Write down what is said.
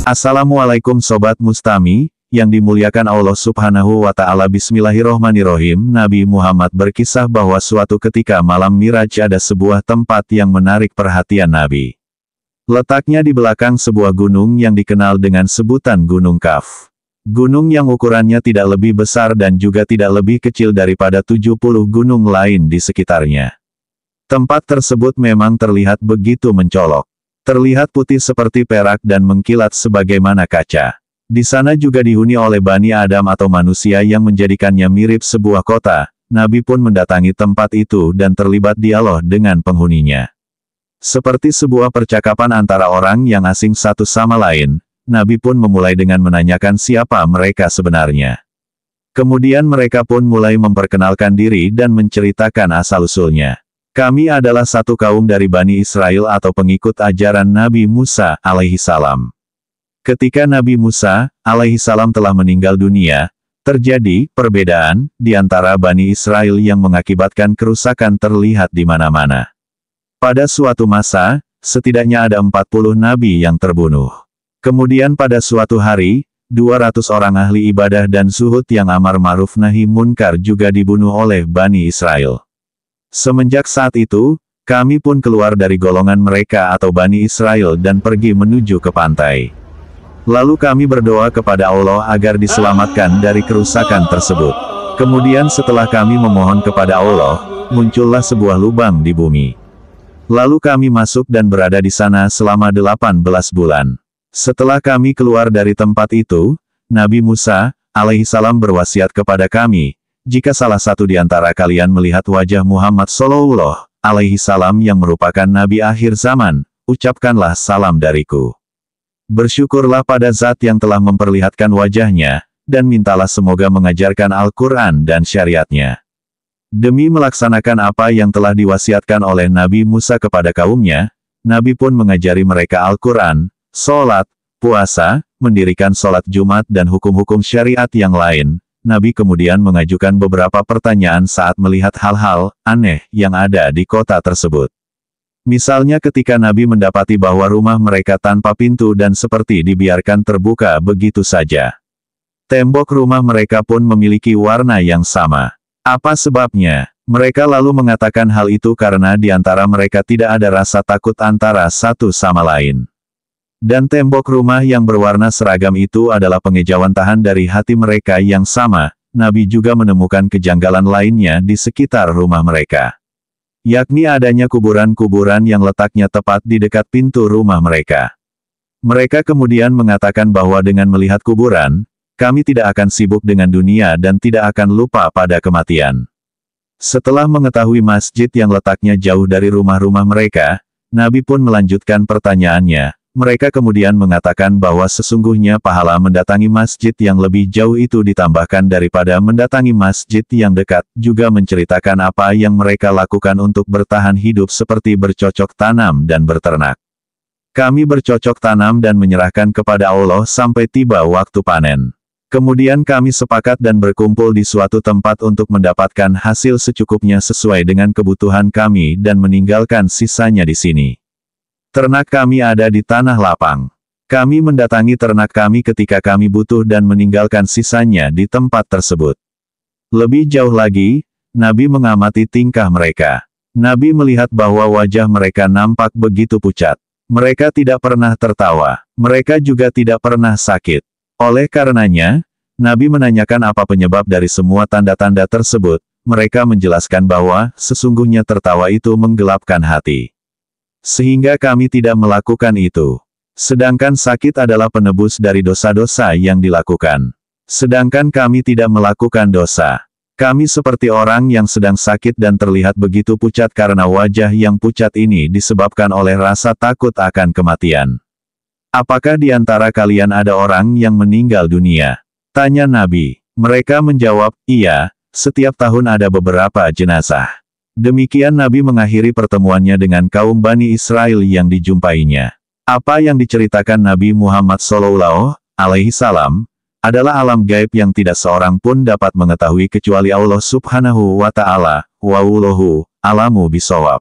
Assalamualaikum Sobat Mustami, yang dimuliakan Allah Subhanahu wa Ta'ala. Bismillahirrohmanirrohim. Nabi Muhammad berkisah bahwa suatu ketika malam Miraj ada sebuah tempat yang menarik perhatian Nabi. Letaknya di belakang sebuah gunung yang dikenal dengan sebutan Gunung Kaf. Gunung yang ukurannya tidak lebih besar dan juga tidak lebih kecil daripada 70 gunung lain di sekitarnya. Tempat tersebut memang terlihat begitu mencolok. Terlihat putih seperti perak dan mengkilat sebagaimana kaca. Di sana juga dihuni oleh Bani Adam atau manusia yang menjadikannya mirip sebuah kota. Nabi pun mendatangi tempat itu dan terlibat dialog dengan penghuninya. Seperti sebuah percakapan antara orang yang asing satu sama lain, Nabi pun memulai dengan menanyakan siapa mereka sebenarnya. Kemudian mereka pun mulai memperkenalkan diri dan menceritakan asal-usulnya. Kami adalah satu kaum dari Bani Israel atau pengikut ajaran Nabi Musa alaihi salam. Ketika Nabi Musa alaihi salam telah meninggal dunia, terjadi perbedaan di antara Bani Israel yang mengakibatkan kerusakan terlihat di mana-mana. Pada suatu masa, setidaknya ada 40 nabi yang terbunuh. Kemudian pada suatu hari, 200 orang ahli ibadah dan zuhud yang amar ma'ruf nahi munkar juga dibunuh oleh Bani Israel. Semenjak saat itu, kami pun keluar dari golongan mereka atau Bani Israel dan pergi menuju ke pantai. Lalu kami berdoa kepada Allah agar diselamatkan dari kerusakan tersebut. Kemudian setelah kami memohon kepada Allah, muncullah sebuah lubang di bumi. Lalu kami masuk dan berada di sana selama 18 bulan. Setelah kami keluar dari tempat itu, Nabi Musa alaihi salam berwasiat kepada kami, jika salah satu di antara kalian melihat wajah Muhammad Shallallahu alaihi salam yang merupakan Nabi akhir zaman, ucapkanlah salam dariku. Bersyukurlah pada zat yang telah memperlihatkan wajahnya, dan mintalah semoga mengajarkan Al-Quran dan syariatnya. Demi melaksanakan apa yang telah diwasiatkan oleh Nabi Musa kepada kaumnya, Nabi pun mengajari mereka Al-Quran, sholat, puasa, mendirikan sholat Jumat dan hukum-hukum syariat yang lain. Nabi kemudian mengajukan beberapa pertanyaan saat melihat hal-hal aneh yang ada di kota tersebut. Misalnya ketika Nabi mendapati bahwa rumah mereka tanpa pintu dan seperti dibiarkan terbuka begitu saja. Tembok rumah mereka pun memiliki warna yang sama. Apa sebabnya? Mereka lalu mengatakan hal itu karena di antara mereka tidak ada rasa takut antara satu sama lain. Dan tembok rumah yang berwarna seragam itu adalah pengejawantahan dari hati mereka yang sama. Nabi juga menemukan kejanggalan lainnya di sekitar rumah mereka. Yakni adanya kuburan-kuburan yang letaknya tepat di dekat pintu rumah mereka. Mereka kemudian mengatakan bahwa dengan melihat kuburan, kami tidak akan sibuk dengan dunia dan tidak akan lupa pada kematian. Setelah mengetahui masjid yang letaknya jauh dari rumah-rumah mereka, Nabi pun melanjutkan pertanyaannya. Mereka kemudian mengatakan bahwa sesungguhnya pahala mendatangi masjid yang lebih jauh itu ditambahkan daripada mendatangi masjid yang dekat, juga menceritakan apa yang mereka lakukan untuk bertahan hidup seperti bercocok tanam dan berternak. Kami bercocok tanam dan menyerahkan kepada Allah sampai tiba waktu panen. Kemudian kami sepakat dan berkumpul di suatu tempat untuk mendapatkan hasil secukupnya sesuai dengan kebutuhan kami dan meninggalkan sisanya di sini. Ternak kami ada di tanah lapang. Kami mendatangi ternak kami ketika kami butuh dan meninggalkan sisanya di tempat tersebut. Lebih jauh lagi, Nabi mengamati tingkah mereka. Nabi melihat bahwa wajah mereka nampak begitu pucat. Mereka tidak pernah tertawa. Mereka juga tidak pernah sakit. Oleh karenanya, Nabi menanyakan apa penyebab dari semua tanda-tanda tersebut. Mereka menjelaskan bahwa sesungguhnya tertawa itu menggelapkan hati. Sehingga kami tidak melakukan itu. Sedangkan sakit adalah penebus dari dosa-dosa yang dilakukan. Sedangkan kami tidak melakukan dosa. Kami seperti orang yang sedang sakit dan terlihat begitu pucat karena wajah yang pucat ini disebabkan oleh rasa takut akan kematian. Apakah di antara kalian ada orang yang meninggal dunia? Tanya Nabi. Mereka menjawab, iya, setiap tahun ada beberapa jenazah. Demikian Nabi mengakhiri pertemuannya dengan kaum Bani Israel yang dijumpainya. Apa yang diceritakan Nabi Muhammad Shallallahu alaihi salam adalah alam gaib yang tidak seorang pun dapat mengetahui kecuali Allah Subhanahu wa Ta'ala. Wallahu a'lamu bishawab.